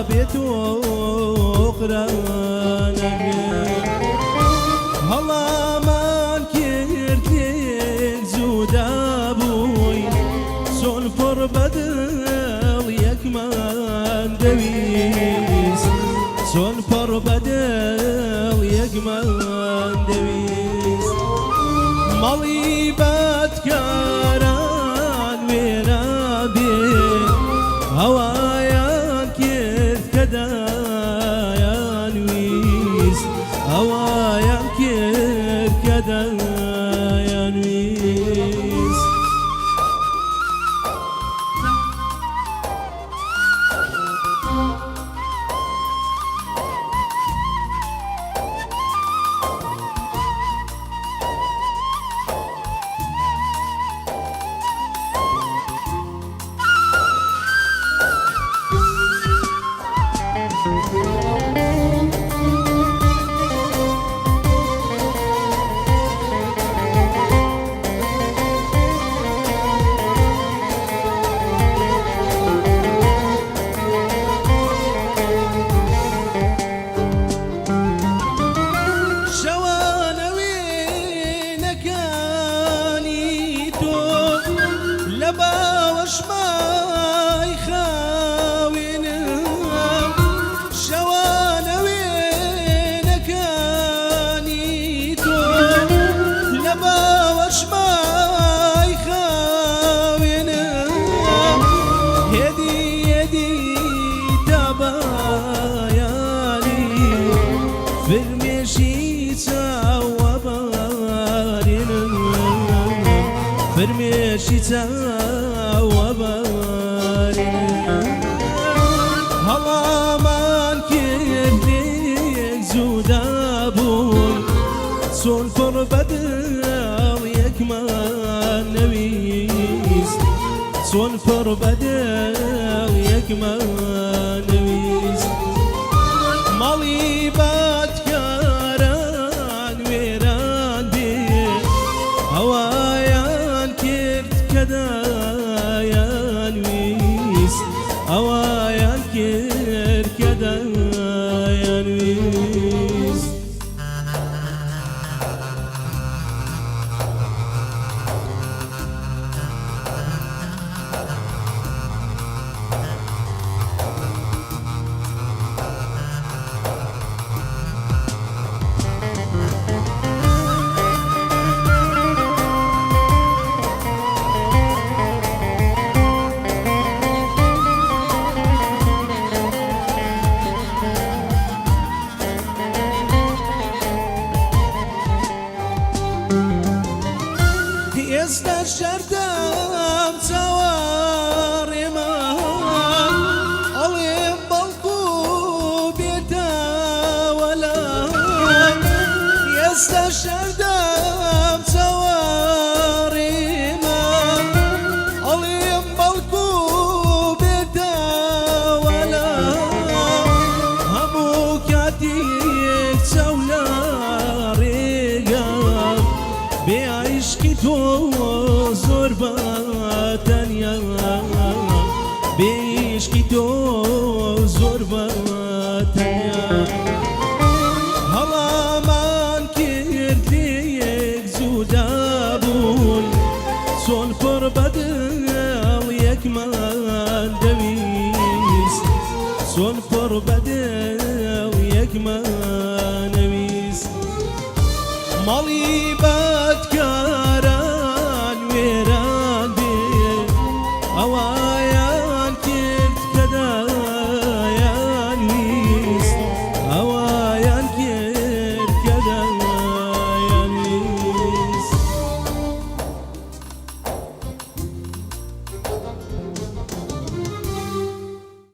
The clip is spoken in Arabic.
بيت وقرانك هلا من كرتك زود ابوي سنفر بدل يكمان دويس سنفر بدل يكمان دويس مالي باتكاران ويرابي هوايان كيف كدايان ويس هوايان كيف كدايان ويس فرميشيتا وبارنا هلا من كرنيك زود ابوي سنفر بدل يكمان نويس سنفر بدل يكمان نويس مالي باتكاران ويران بي هوايان كرت كدايان ويس هوايان كرت كدايان ويس استشردم توارما عليم بلقو بيتا ولا استشردم توارما عليم بلقو بيتا ولا همو كاتيك تولا ريقام بعشقي تو زربة يا بعشقي تو زربة يا هلا من كرتيك زود ابوي سنفر بدل يكمان